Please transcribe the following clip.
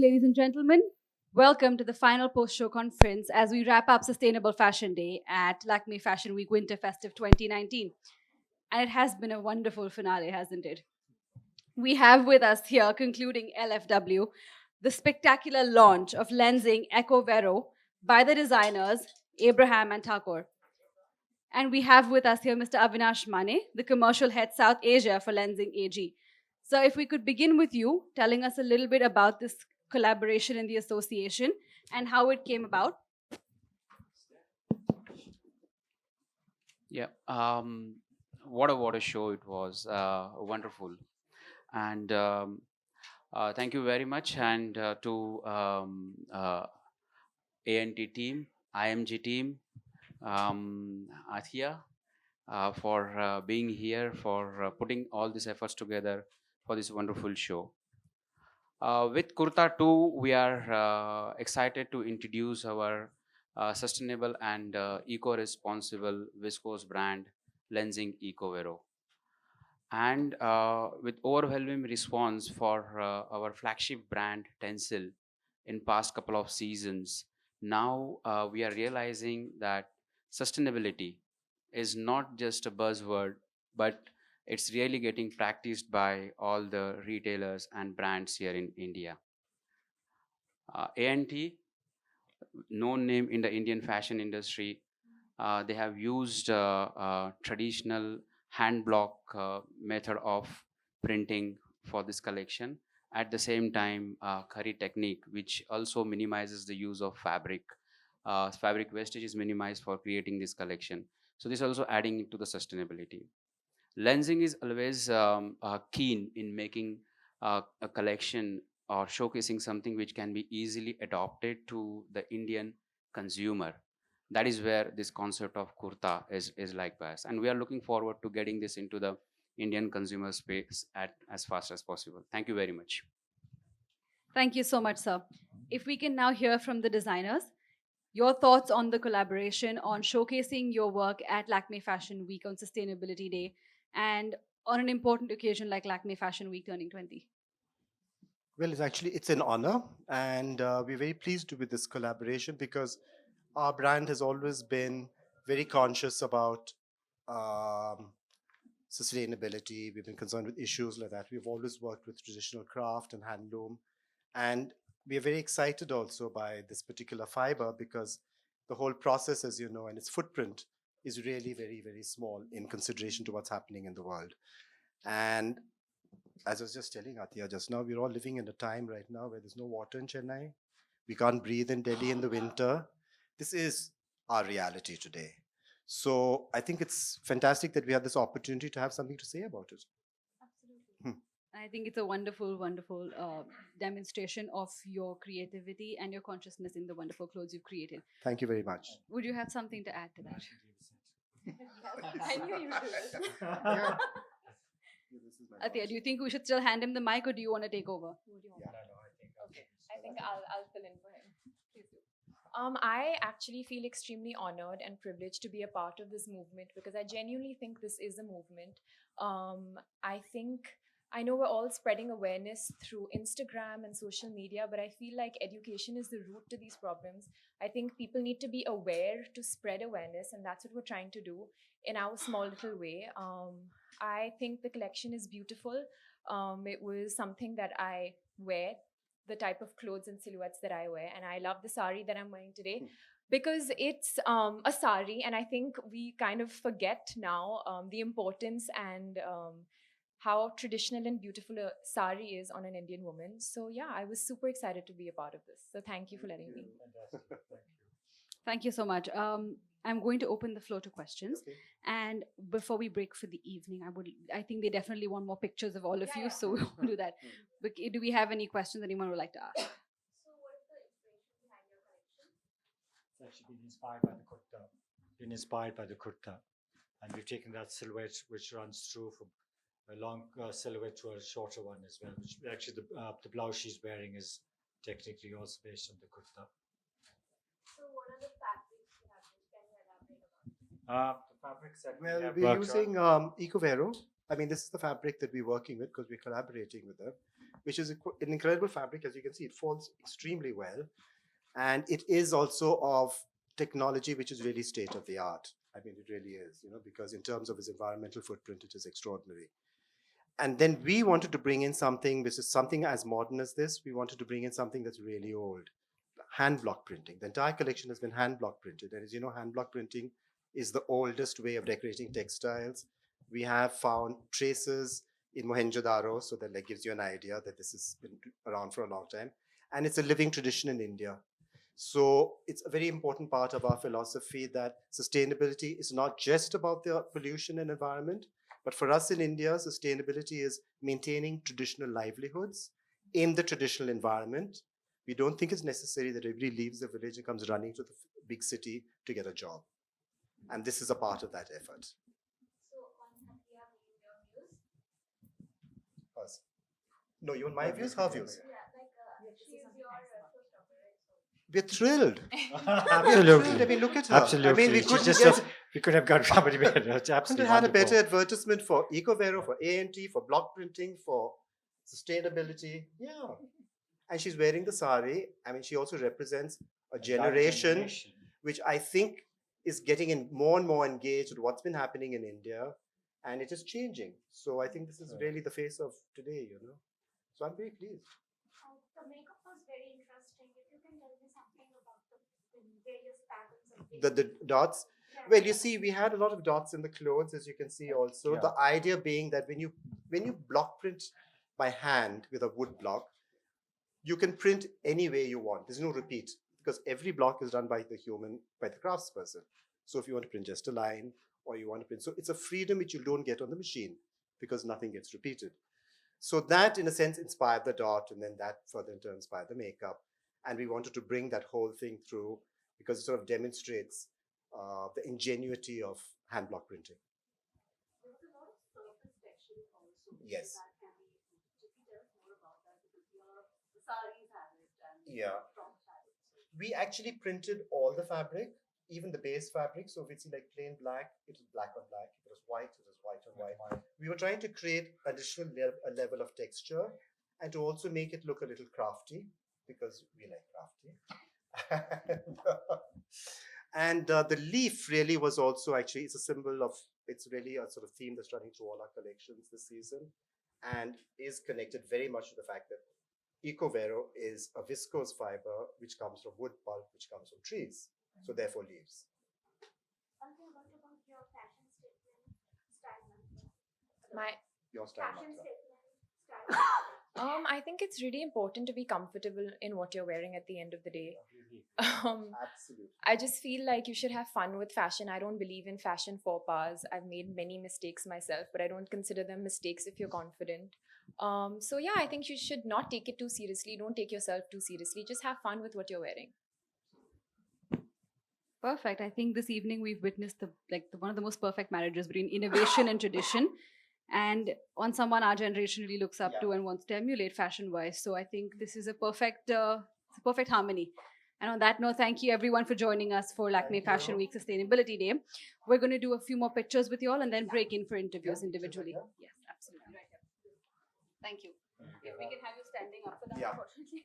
ladies and gentlemen. Welcome to the final post-show conference as we wrap up Sustainable Fashion Day at Lakme Fashion Week Winter Festive 2019. And it has been a wonderful finale, hasn't it? We have with us here, concluding LFW, the spectacular launch of lensing Eco Vero by the designers Abraham and Thakore. And we have with us here Mr. Avinash Mane, the commercial head South Asia for Lensing AG. So, if we could begin with you telling us a little bit about this collaboration in the association and how it came about. Yeah, what a show it was. Wonderful, and thank you very much, and to ANT team, IMG team, Athiya, for being here, for putting all these efforts together for this wonderful show. With Kurta 2, we are excited to introduce our sustainable and eco-responsible viscose brand, Lensing EcoVero. And with overwhelming response for our flagship brand, Tencel, in past couple of seasons, now we are realizing that sustainability is not just a buzzword, but it's really getting practiced by all the retailers and brands here in India. ANT, known name in the Indian fashion industry, they have used traditional hand block method of printing for this collection. At the same time, curry technique, which also minimizes the use of fabric. Fabric wastage is minimized for creating this collection. So this also adding to the sustainability. Lensing is always keen in making a collection or showcasing something which can be easily adopted to the Indian consumer. That is where this concept of kurta is likewise. And we are looking forward to getting this into the Indian consumer space at as fast as possible. Thank you very much. Thank you so much, sir. If we can now hear from the designers, your thoughts on the collaboration, on showcasing your work at Lakme Fashion Week on Sustainability Day, and on an important occasion like Lakme Fashion Week turning 20. Well, it's an honor, and we're very pleased with this collaboration because our brand has always been very conscious about um, sustainability. We've been concerned with issues like that. We've always worked with traditional craft and handloom, and we are very excited also by this particular fiber because the whole process, as you know, and its footprint is really very, very small in consideration to what's happening in the world. And as I was just telling Athiya just now, we're all living in a time right now where there's no water in Chennai. We can't breathe in Delhi in the winter. This is our reality today. So I think it's fantastic that we have this opportunity to have something to say about it. Absolutely. I think it's a wonderful, wonderful demonstration of your creativity and your consciousness in the wonderful clothes you've created. Thank you very much. Would you have something to add to that? I knew you would. Yeah. Athiya, do you think we should still hand him the mic or do you want to take over? I think I'll fill in for him. I actually feel extremely honored and privileged to be a part of this movement because I genuinely think this is a movement. I know we're all spreading awareness through Instagram and social media, but I feel like education is the root to these problems. I think people need to be aware to spread awareness, and that's what we're trying to do in our small little way. I think the collection is beautiful. It was something that I wear, the type of clothes and silhouettes that I wear, and I love the sari that I'm wearing today because it's a sari, and I think we kind of forget now the importance and how traditional and beautiful a sari is on an Indian woman. So yeah, I was super excited to be a part of this. So thank you for letting me. Thank you so much. I'm going to open the floor to questions. Okay. And before we break for the evening, I think they definitely want more pictures of all of you, so we'll do that. But do we have any questions anyone would like to ask? It's actually been inspired by the kurta. Been inspired by the kurta, and we've taken that silhouette which runs through from a long silhouette to a shorter one as well. Which actually the blouse she's wearing is technically also based on the kurta. So what are the fabrics you have? Can you elaborate about? The fabrics that we Well, have we're worked using on. Ecovero, I mean, this is the fabric that we're working with because we're collaborating with them, which is an incredible fabric. As you can see, it falls extremely well. And it is also of technology which is really state of the art. I mean, it really is, because in terms of its environmental footprint, it is extraordinary. And then we wanted to bring in something which is something as modern as this. We wanted to bring in something that's really old, hand block printing. The entire collection has been hand block printed. And as you know, hand block printing is the oldest way of decorating textiles. We have found traces in Mohenjo-daro, so that gives you an idea that this has been around for a long time. And it's a living tradition in India. So it's a very important part of our philosophy that sustainability is not just about the pollution and environment, but for us in India, sustainability is maintaining traditional livelihoods in the traditional environment. We don't think it's necessary that everybody leaves the village and comes running to the big city to get a job. And this is a part of that effort. So on Athiya being your muse? Us. No, you want my views? Her views? Yeah, like she is your showstopper, right? So We're thrilled. Absolutely. I mean, look at her. Absolutely. I mean, we She's couldn't just get... we could have got somebody better. It's couldn't absolutely have had a wonderful. better advertisement for EcoVero, for A&T, for block printing, for sustainability. Yeah. And she's wearing the sari. I mean, she also represents a generation which I think is getting in more and more engaged with what's been happening in India, and it is changing. So I think this is really the face of today, So I'm very pleased. the makeup was very interesting. If you can tell me something about the various patterns of The dots. Yeah. Well, you see, we had a lot of dots in the clothes, as you can see also. Yeah. The idea being that when you block print by hand with a wood block, you can print any way you want. There's no repeat because every block is done by the craftsperson. So if you want to print just a line or you want to print, so it's a freedom which you don't get on the machine because nothing gets repeated. So that in a sense inspired the dot, and then that further in turn inspired the makeup. And we wanted to bring that whole thing through because it sort of demonstrates the ingenuity of hand block printing. There was a lot of surface texture also. Yes. That can be, if you tell us more about that, because a lot of the saris have it and Yeah. from fabric. So We actually printed all the fabric, even the base fabric. So if it's like plain black, it was black on black. If it was white, it was white on white. We were trying to create additional a level of texture and to also make it look a little crafty because we like crafty. And the leaf really was also actually, it's a symbol of, it's really a sort of theme that's running through all our collections this season and is connected very much to the fact that EcoVero is a viscose fiber which comes from wood pulp, which comes from trees, so therefore leaves. something what about your fashion statement style? Your style Fashion mantra. statement style. I think it's really important to be comfortable in what you're wearing at the end of the day. Absolutely. I just feel like you should have fun with fashion. I don't believe in fashion faux pas. I've made many mistakes myself, but I don't consider them mistakes if you're confident. So yeah, I think you should not take it too seriously. Don't take yourself too seriously. Just have fun with what you're wearing. Perfect. I think this evening we've witnessed one of the most perfect marriages between innovation and tradition, and on someone our generation really looks up to and wants to emulate fashion-wise. So I think this is a perfect harmony. And on that note, thank you everyone for joining us for Lakme Thank Fashion you. Week Sustainability Day. We're going to do a few more pictures with you all and then break in for interviews Yeah, individually. sure, Yes, absolutely. Thank you. If we can have you standing up for that, Yeah. unfortunately.